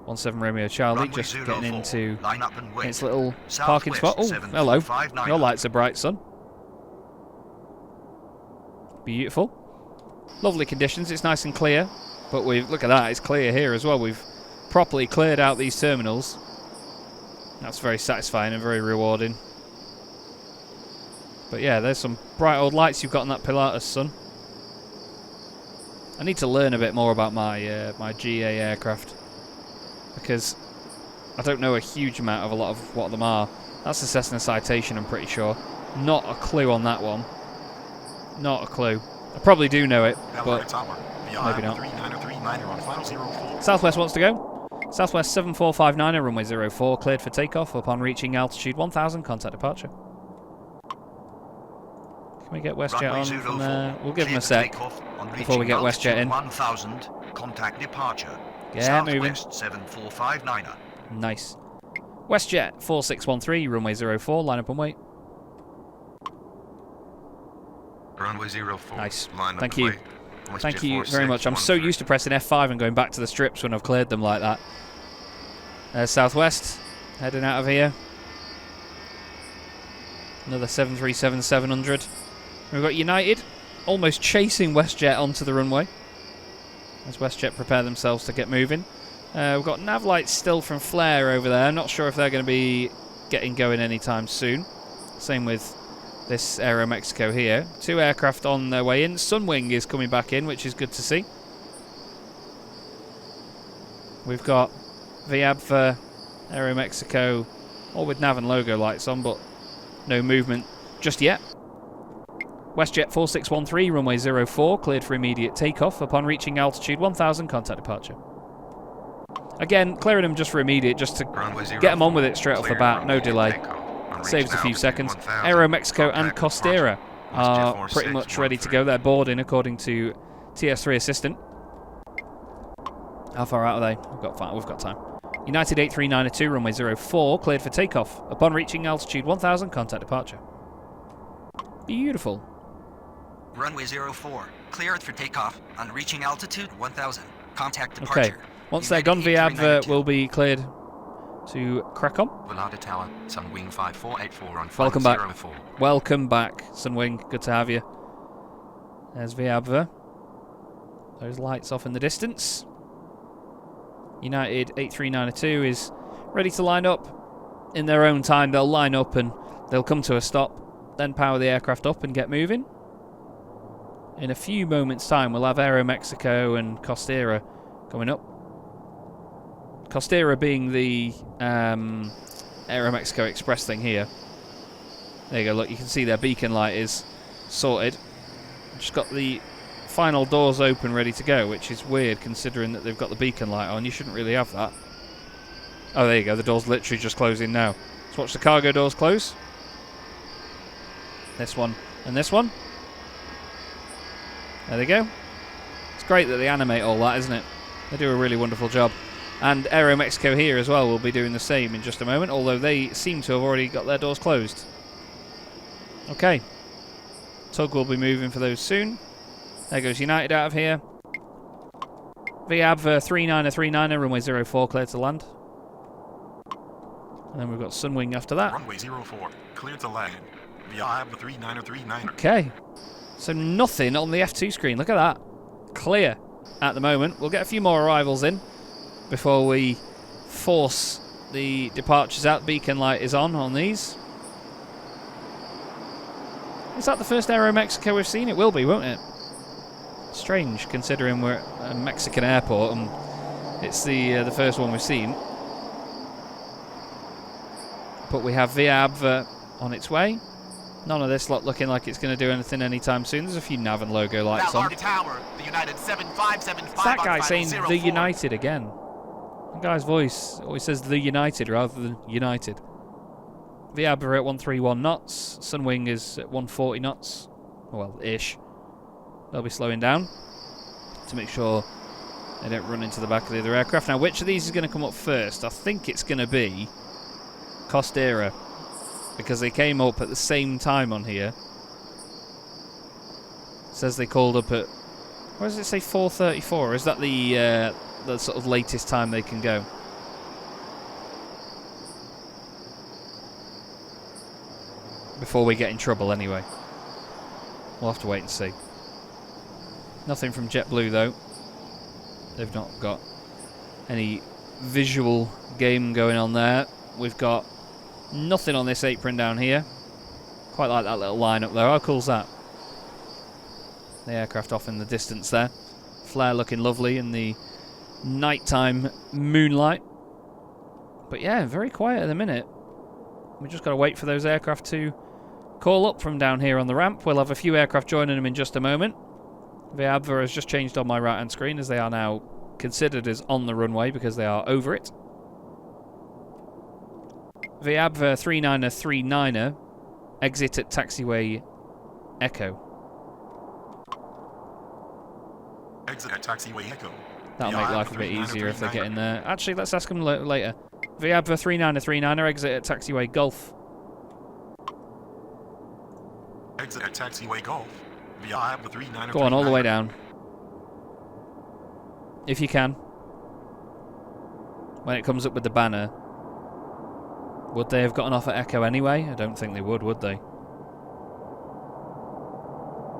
[SPEAKER 1] 17 Romeo Charlie
[SPEAKER 6] Runway
[SPEAKER 1] just
[SPEAKER 6] 04,
[SPEAKER 1] getting into
[SPEAKER 6] line up and wait.
[SPEAKER 1] its little
[SPEAKER 6] Southwest
[SPEAKER 1] parking spot. Oh, hello.
[SPEAKER 6] 7459.
[SPEAKER 1] Your lights are bright, son. Beautiful. Lovely conditions. It's nice and clear. But we've look at that. It's clear here as well. We've properly cleared out these terminals. That's very satisfying and very rewarding. But yeah, there's some bright old lights you've got on that Pilatus, son. I need to learn a bit more about my my GA aircraft, because I don't know a huge amount of a lot of what them are. That's the Cessna Citation, I'm pretty sure. Not a clue on that one. Not a clue. I probably do know it, but maybe not. Southwest wants to go. Southwest 7459, runway 04, cleared for takeoff. Upon reaching altitude 1000, contact departure. Can we get WestJet on from there? We'll give them a sec before we get WestJet in.
[SPEAKER 6] 1000, contact departure.
[SPEAKER 1] Yeah, moving.
[SPEAKER 6] Southwest 7459.
[SPEAKER 1] Nice. WestJet 4613, runway 04, line up and wait.
[SPEAKER 8] Runway 04.
[SPEAKER 1] Nice.
[SPEAKER 8] Line up
[SPEAKER 1] Thank
[SPEAKER 8] and
[SPEAKER 1] you.
[SPEAKER 8] wait. WestJet
[SPEAKER 1] Thank you very much. I'm so
[SPEAKER 8] 4613.
[SPEAKER 1] used to pressing F5 and going back to the strips when I've cleared them like that. Southwest, heading out of here. Another 737-700. We've got United almost chasing WestJet onto the runway as WestJet prepare themselves to get moving. We've got nav lights still from FeelThere over there. I'm not sure if they're going to be getting going anytime soon. Same with this Aero Mexico here. 2 aircraft on their way in. Sunwing is coming back in, which is good to see. We've got VAB for Aero Mexico, all with nav and logo lights on, but no movement just yet. WestJet 4613, runway 04, cleared for immediate takeoff. Upon reaching altitude 1000, contact departure. Again, clearing them just for immediate, just to get them on with it straight off the bat, no delay. Saves a few seconds. Aero Mexico and Costera are pretty much ready to go. They're boarding according to TS3 Assistant. How far out are they? We've got time. United 83902, runway 04, cleared for takeoff. Upon reaching altitude 1000, contact departure. Beautiful.
[SPEAKER 6] Runway 04, cleared for takeoff. On reaching altitude 1000, contact departure.
[SPEAKER 1] Okay. Once they're gone, VAB will be cleared to crack on.
[SPEAKER 2] Velada Tower, Sunwing 5484 on
[SPEAKER 1] Welcome back.
[SPEAKER 2] 504.
[SPEAKER 1] Welcome back, Sunwing. Good to have you. There's VAB. Those lights off in the distance. United 83902 is ready to line up. In their own time, they'll line up and they'll come to a stop, then power the aircraft up and get moving. In a few moments' time, we'll have Aero Mexico and Costera going up. Costera being the Aero Mexico Express thing here. There you go, look, you can see their beacon light is sorted. Just got the final doors open, ready to go, which is weird considering that they've got the beacon light on. You shouldn't really have that. Oh, there you go, the door's literally just closing now. Let's watch the cargo doors close. This one and this one. There they go. It's great that they animate all that, isn't it? They do a really wonderful job. And Aero Mexico here as well will be doing the same in just a moment, although they seem to have already got their doors closed. Okay. Tug will be moving for those soon. There goes United out of here. VAB for 3939, runway 04, cleared to land. And then we've got Sunwing after that.
[SPEAKER 7] Runway 04, clear to land. VAB 3939.
[SPEAKER 1] Okay. So nothing on the F2 screen. Look at that. Clear at the moment. We'll get a few more arrivals in before we force the departures out. Beacon light is on these. Is that the first Aero Mexico we've seen? It will be, won't it? Strange, considering we're at a Mexican airport and it's the first one we've seen. But we have VAB on its way. None of this lot looking like it's going to do anything anytime soon. There's a few nav and logo lights on.
[SPEAKER 7] Tower, the United 7575.
[SPEAKER 1] It's that guy saying the United again. The guy's voice always says the United rather than United. VAB are at 131 knots. Sunwing is at 140 knots. Well, ish. They'll be slowing down to make sure they don't run into the back of the other aircraft. Now, which of these is going to come up first? I think it's going to be Costera, because they came up at the same time on here. It says they called up at, where does it say 4:34? Is that the sort of latest time they can go? Before we get in trouble, anyway. We'll have to wait and see. Nothing from JetBlue, though. They've not got any visual game going on there. We've got nothing on this apron down here. Quite like that little line up there. How cool's that? The aircraft off in the distance there. FeelThere looking lovely in the nighttime moonlight. But yeah, very quiet at the minute. We've just got to wait for those aircraft to call up from down here on the ramp. We'll have a few aircraft joining them in just a moment. VAB has just changed on my right hand screen as they are now considered as on the runway because they are over it. VAB 3939, exit at taxiway Echo.
[SPEAKER 7] Exit at taxiway Echo.
[SPEAKER 1] That'll make life a bit easier if they get in there. Actually, let's ask them later. Viabva 3939er, exit at taxiway Gulf.
[SPEAKER 7] Exit at taxiway Golf. Viabva 3939.
[SPEAKER 1] Go on, all the way down. If you can. When it comes up with the banner. Would they have gotten off at Echo anyway? I don't think they would they?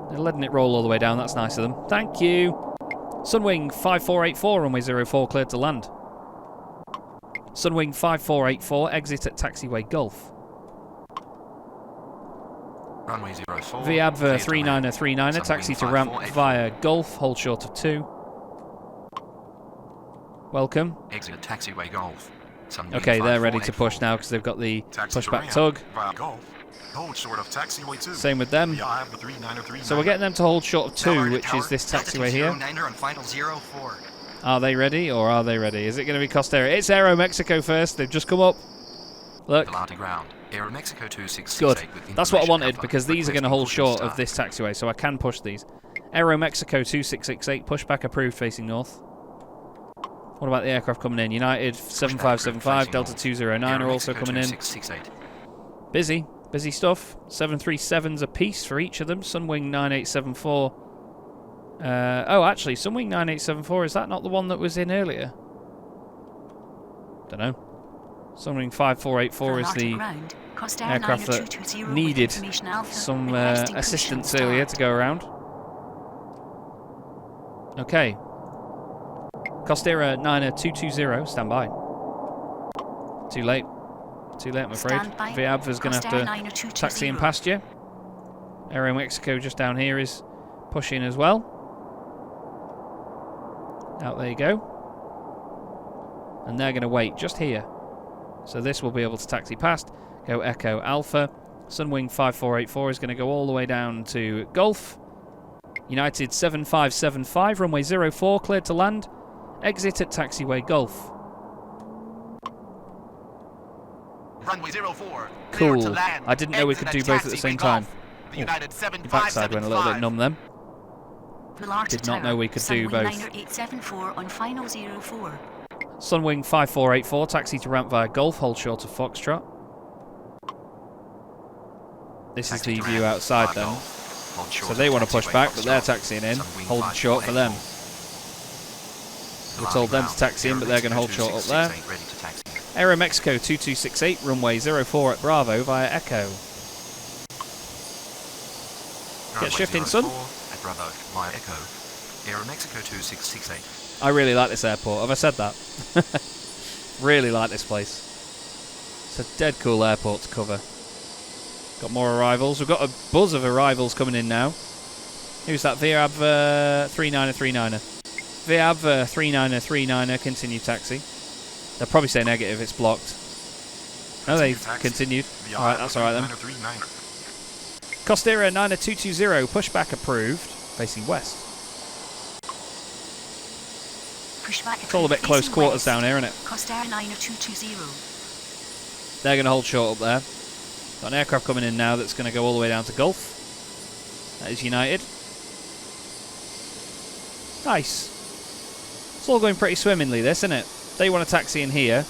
[SPEAKER 1] They're letting it roll all the way down, that's nice of them. Thank you! Sunwing 5484, runway 04, cleared to land. Sunwing 5484, exit at taxiway Gulf.
[SPEAKER 2] Runway 04.
[SPEAKER 1] Viabva 3939er, taxi to ramp
[SPEAKER 2] 5484.
[SPEAKER 1] via Gulf, hold short of 2. Welcome.
[SPEAKER 2] Exit taxiway Golf. Sunwing
[SPEAKER 1] Okay, they're ready to
[SPEAKER 2] 5484.
[SPEAKER 1] push now because they've got the
[SPEAKER 7] Taxi to
[SPEAKER 1] pushback
[SPEAKER 7] ramp
[SPEAKER 1] tug.
[SPEAKER 7] via Golf. Hold short of taxiway 2.
[SPEAKER 1] Same with them.
[SPEAKER 7] Viabva 3939.
[SPEAKER 1] So we're getting them to hold short of 2, which is this taxiway here.
[SPEAKER 6] Altitude on final 04.
[SPEAKER 1] Are they ready or are they ready? Is it going to be Costera? It's Aero Mexico first. They've just come up. Look.
[SPEAKER 2] Velocity ground. Aero Mexico 2668
[SPEAKER 1] Good.
[SPEAKER 2] with
[SPEAKER 1] That's what I
[SPEAKER 2] information
[SPEAKER 1] wanted
[SPEAKER 2] alpha.
[SPEAKER 1] because these are going to
[SPEAKER 2] Requesting
[SPEAKER 1] hold short
[SPEAKER 2] cruise
[SPEAKER 1] of this taxiway, so I can push these. Aero Mexico 2668, pushback approved facing north. What about the aircraft coming in? United 7575, Delta 209 are also coming in.
[SPEAKER 2] 2668.
[SPEAKER 1] Busy. Busy stuff. 737s a piece for each of them. Sunwing 9874. Oh, actually, Sunwing 9874, is that not the one that was in earlier? Don't know. Sunwing 5484 is the aircraft that needed some assistance earlier to go around. Okay. Costera 9220, stand by. Too late. Too late, I'm afraid. Viabva's going to have to taxi in past you. Aero Mexico just down here is pushing as well. Out there you go. And they're going to wait just here. So this will be able to taxi past. Go Echo Alpha. Sunwing 5484 is going to go all the way down to Gulf. United 7575, runway 04, cleared to land. Exit at taxiway Gulf.
[SPEAKER 9] Runway 04.
[SPEAKER 1] Cool. I didn't know we could do both at the same time.
[SPEAKER 9] The United
[SPEAKER 1] The backside went a little bit numb then. Did not know we could do both.
[SPEAKER 3] 874 on final 04.
[SPEAKER 1] Sunwing 5484, taxi to ramp via Gulf, hold short of Foxtrot. This is the view outside then. So they want to push back, but they're taxiing in, holding short for them. We told them to taxi in, but they're going to hold short up there. Aero Mexico 2268, runway 04 at Bravo via Echo. Get shifting, son.
[SPEAKER 2] At Bravo via Echo. Aero Mexico 2668.
[SPEAKER 1] I really like this airport. Have I said that? Really like this place. It's a dead cool airport to cover. Got more arrivals. We've got a buzz of arrivals coming in now. Who's that? Viabva 3939er. Viabva 3939er, continue taxi. They'll probably say negative, it's blocked. No, they've continued. Alright, that's alright then. Costera 90220, pushback approved, facing west. It's all a bit close quarters down here, isn't it?
[SPEAKER 3] Costera 90220.
[SPEAKER 1] They're going to hold short up there. Got an aircraft coming in now that's going to go all the way down to Gulf. That is United. Nice. It's all going pretty swimmingly, this, isn't it? They want to taxi in here,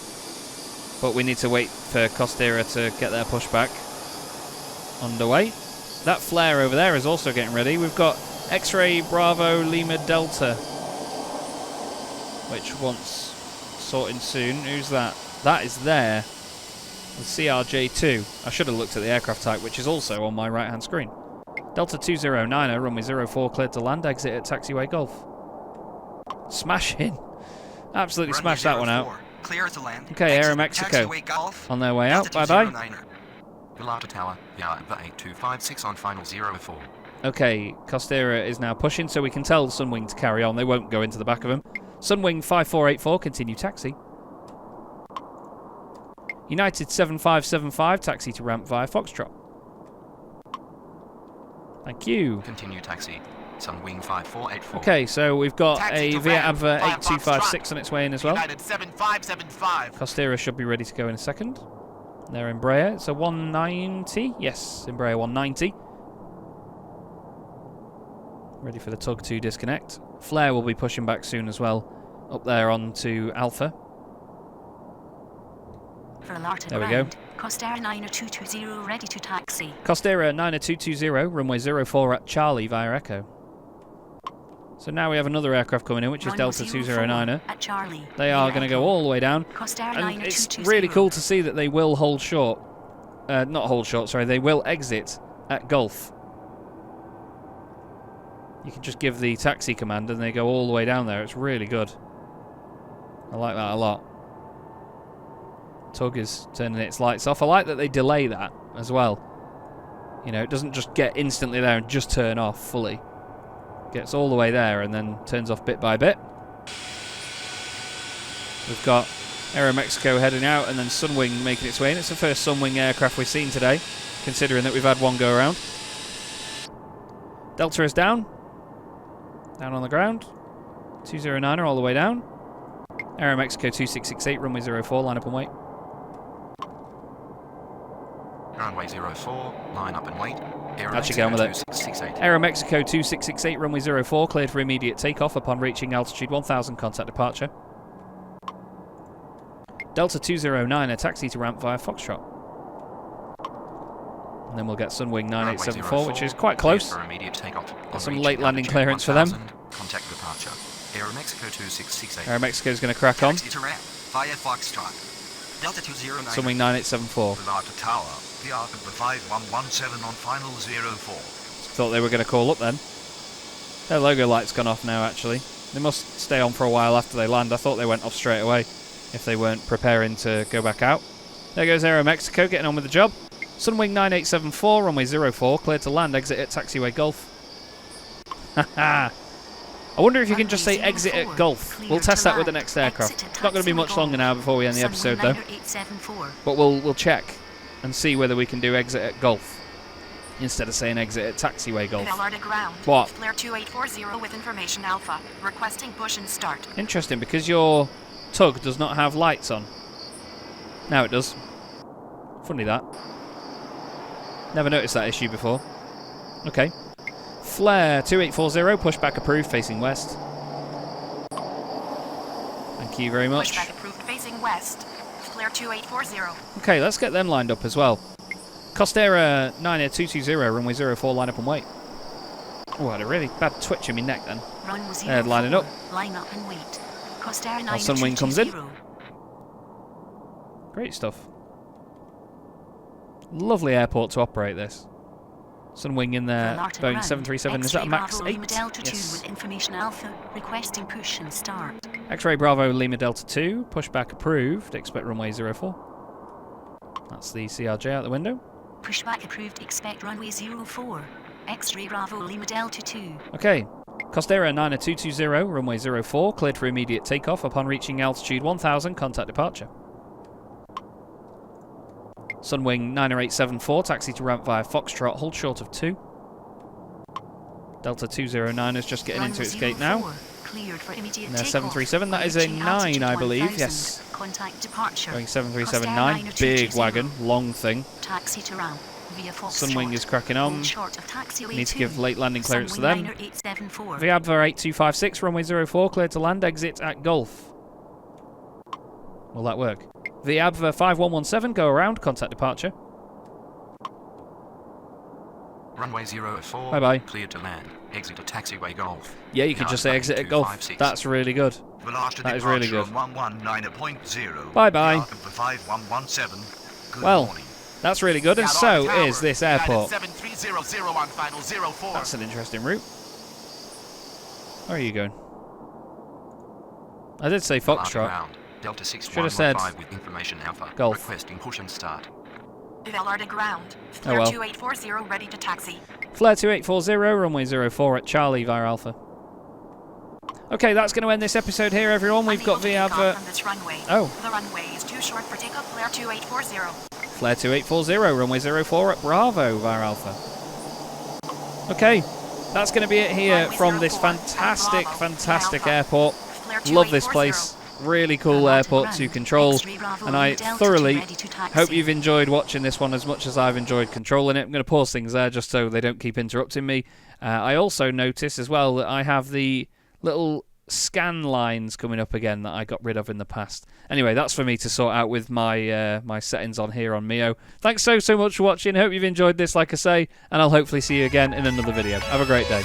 [SPEAKER 1] but we need to wait for Costera to get their pushback underway. That flare over there is also getting ready. We've got X-Ray Bravo Lima Delta, which wants sorting soon. Who's that? That is there. The CRJ2. I should have looked at the aircraft type, which is also on my right-hand screen. Delta 209er, runway 04, cleared to land, exit at taxiway Gulf. Smashing. Absolutely smashed that one out.
[SPEAKER 6] Clear to land.
[SPEAKER 1] Okay, Aero Mexico on their way out. Bye-bye.
[SPEAKER 2] Pilata Tower, Viabva 8256 on final 04.
[SPEAKER 1] Okay, Costera is now pushing, so we can tell Sunwing to carry on. They won't go into the back of him. Sunwing 5484, continue taxi. United 7575, taxi to ramp via Foxtrot. Thank you.
[SPEAKER 2] Continue taxi. Sunwing 5484.
[SPEAKER 1] Okay, so we've got
[SPEAKER 9] Taxi
[SPEAKER 1] a
[SPEAKER 9] to
[SPEAKER 1] Viabva
[SPEAKER 9] ramp,
[SPEAKER 1] 8256 on its way in as well.
[SPEAKER 9] United 7575.
[SPEAKER 1] Costera should be ready to go in a second. Their Embraer, it's a 190. Yes, Embraer 190. Ready for the tug to disconnect. Flare will be pushing back soon as well, up there onto Alpha.
[SPEAKER 3] For alerted
[SPEAKER 1] There we
[SPEAKER 3] ground,
[SPEAKER 1] go.
[SPEAKER 3] Costera 90220 ready to taxi.
[SPEAKER 1] Costera 90220, runway 04 at Charlie via Echo. So now we have another aircraft coming in, which is
[SPEAKER 3] Runway
[SPEAKER 1] Delta
[SPEAKER 3] 04
[SPEAKER 1] 209er.
[SPEAKER 3] at Charlie.
[SPEAKER 1] They are
[SPEAKER 3] via
[SPEAKER 1] going to go
[SPEAKER 3] Echo.
[SPEAKER 1] all the way down.
[SPEAKER 3] Costera
[SPEAKER 1] And it's
[SPEAKER 3] 90220.
[SPEAKER 1] really cool to see that they will hold short. Not hold short, sorry. They will exit at Gulf. You can just give the taxi command and they go all the way down there. It's really good. I like that a lot. Tug is turning its lights off. I like that they delay that as well. You know, it doesn't just get instantly there and just turn off fully. Gets all the way there and then turns off bit by bit. We've got Aero Mexico heading out and then Sunwing making its way in. It's the first Sunwing aircraft we've seen today, considering that we've had one go around. Delta is down. Down on the ground. 209er all the way down. Aero Mexico 2668, runway 04, line up and wait.
[SPEAKER 2] Runway 04, line up and wait.
[SPEAKER 1] Actually going with it.
[SPEAKER 2] 2668.
[SPEAKER 1] Aero Mexico 2668, runway 04, cleared for immediate takeoff upon reaching altitude 1000, contact departure. Delta 209, a taxi to ramp via Foxtrot. And then we'll get Sunwing 9874, which is quite close.
[SPEAKER 2] For immediate takeoff.
[SPEAKER 1] Got some late landing clearance for them.
[SPEAKER 2] Contact departure. Aero Mexico 2668.
[SPEAKER 1] Aero Mexico's going to crack on.
[SPEAKER 6] Taxi to ramp via Foxtrot. Delta 209.
[SPEAKER 1] Sunwing 9874.
[SPEAKER 7] Velata Tower, PR number 5117 on final 04.
[SPEAKER 1] Thought they were going to call up then. Their logo light's gone off now, actually. They must stay on for a while after they land. I thought they went off straight away if they weren't preparing to go back out. There goes Aero Mexico getting on with the job. Sunwing 9874, runway 04, cleared to land, exit at taxiway Gulf. Haha. I wonder if you can just say exit at Gulf. We'll test that with the next aircraft. It's not going to be much longer now before we end the episode though. But we'll check and see whether we can do exit at Gulf instead of saying exit at taxiway Gulf.
[SPEAKER 5] Alerted ground.
[SPEAKER 1] What?
[SPEAKER 5] Flare 2840 with information Alpha. Requesting push and start.
[SPEAKER 1] Interesting, because your tug does not have lights on. Now it does. Funny that. Never noticed that issue before. Okay. Flare 2840, pushback approved, facing west. Thank you very much.
[SPEAKER 5] Pushback approved facing west. Flare 2840.
[SPEAKER 1] Okay, let's get them lined up as well. Costera 90220, runway 04, line up and wait. Oh, I had a really bad twitch in my neck then. Lining up.
[SPEAKER 3] Line up and wait. Costera
[SPEAKER 1] While Sunwing comes in.
[SPEAKER 3] 90220.
[SPEAKER 1] Great stuff. Lovely airport to operate this. Sunwing in there,
[SPEAKER 3] Alerted
[SPEAKER 1] Boeing
[SPEAKER 3] ground.
[SPEAKER 1] 737. Is that a
[SPEAKER 3] X-ray
[SPEAKER 1] max
[SPEAKER 3] Bravo
[SPEAKER 1] 8?
[SPEAKER 3] Lima Delta 2
[SPEAKER 1] Yes.
[SPEAKER 3] with information Alpha. Requesting push and start.
[SPEAKER 1] X-ray Bravo Lima Delta 2, pushback approved, expect runway 04. That's the CRJ out the window.
[SPEAKER 3] Pushback approved. Expect runway 04. X-ray Bravo Lima Delta 2.
[SPEAKER 1] Okay, Costera 90220, runway 04, cleared for immediate takeoff upon reaching altitude 1000, contact departure. Sunwing 90874, taxi to ramp via Foxtrot, hold short of 2. Delta 209 is just getting into its gate now.
[SPEAKER 3] Cleared for immediate
[SPEAKER 1] And their
[SPEAKER 3] takeoff.
[SPEAKER 1] 737, that is a
[SPEAKER 3] Reaching
[SPEAKER 1] 9,
[SPEAKER 3] altitude
[SPEAKER 1] I believe,
[SPEAKER 3] 1000.
[SPEAKER 1] yes.
[SPEAKER 3] Contact departure.
[SPEAKER 1] Boeing 737
[SPEAKER 3] Costera
[SPEAKER 1] 9, big
[SPEAKER 3] 90220.
[SPEAKER 1] wagon, long thing.
[SPEAKER 3] Taxi to ramp via Foxtrot.
[SPEAKER 1] Sunwing is cracking on.
[SPEAKER 3] Hold short of taxiway
[SPEAKER 1] Need to
[SPEAKER 3] 2.
[SPEAKER 1] give late landing clearance to
[SPEAKER 3] Sunwing
[SPEAKER 1] them.
[SPEAKER 3] Niner 874.
[SPEAKER 1] Viabva 8256, runway 04, cleared to land, exit at Gulf. Will that work? Viabva 5117, go around, contact departure.
[SPEAKER 2] Runway 04.
[SPEAKER 1] Bye-bye.
[SPEAKER 2] Cleared to land. Exit at taxiway Golf.
[SPEAKER 1] Yeah, you can just say exit at Gulf.
[SPEAKER 2] 256.
[SPEAKER 1] That's really good.
[SPEAKER 7] Velata
[SPEAKER 1] That is really good.
[SPEAKER 7] 119.0.
[SPEAKER 1] Bye-bye.
[SPEAKER 7] PR number 5117. Good
[SPEAKER 1] Well,
[SPEAKER 7] morning.
[SPEAKER 1] that's really good, and so
[SPEAKER 9] Tower,
[SPEAKER 1] is this
[SPEAKER 9] United
[SPEAKER 1] airport.
[SPEAKER 9] 7300 on final 04.
[SPEAKER 1] That's an interesting route. Where are you going? I did say
[SPEAKER 2] Velata
[SPEAKER 1] Foxtrot.
[SPEAKER 2] ground. Delta
[SPEAKER 1] Should have said
[SPEAKER 2] 6115 with information Alpha.
[SPEAKER 1] Golf.
[SPEAKER 2] Requesting push and start.
[SPEAKER 5] Alerted ground. Flare
[SPEAKER 1] well.
[SPEAKER 5] 2840 ready to taxi.
[SPEAKER 1] Flare 2840, runway 04 at Charlie via Alpha. Okay, that's going to end this episode here, everyone. We've got
[SPEAKER 5] Unable to take off
[SPEAKER 1] Viabva.
[SPEAKER 5] from this runway.
[SPEAKER 1] Oh.
[SPEAKER 5] The runway is too short for takeoff. Flare 2840.
[SPEAKER 1] Flare 2840, runway 04 at Bravo via Alpha. Okay, that's going to be it here
[SPEAKER 5] Runway
[SPEAKER 1] from this
[SPEAKER 5] 04 at
[SPEAKER 1] fantastic,
[SPEAKER 5] Bravo,
[SPEAKER 1] fantastic
[SPEAKER 5] Alpha.
[SPEAKER 1] airport.
[SPEAKER 5] Flare
[SPEAKER 1] Love this
[SPEAKER 5] 2840.
[SPEAKER 1] place. Really cool
[SPEAKER 3] Alerted
[SPEAKER 1] airport
[SPEAKER 3] ground.
[SPEAKER 1] to control,
[SPEAKER 3] X-ray Bravo
[SPEAKER 1] and I
[SPEAKER 3] Lima Delta 2
[SPEAKER 1] thoroughly
[SPEAKER 3] ready to taxi.
[SPEAKER 1] hope you've enjoyed watching this one as much as I've enjoyed controlling it. I'm going to pause things there just so they don't keep interrupting me. I also notice as well that I have the little scan lines coming up again that I got rid of in the past. Anyway, that's for me to sort out with my my settings on here on Mio. Thanks so much for watching. Hope you've enjoyed this, like I say, and I'll hopefully see you again in another video. Have a great day.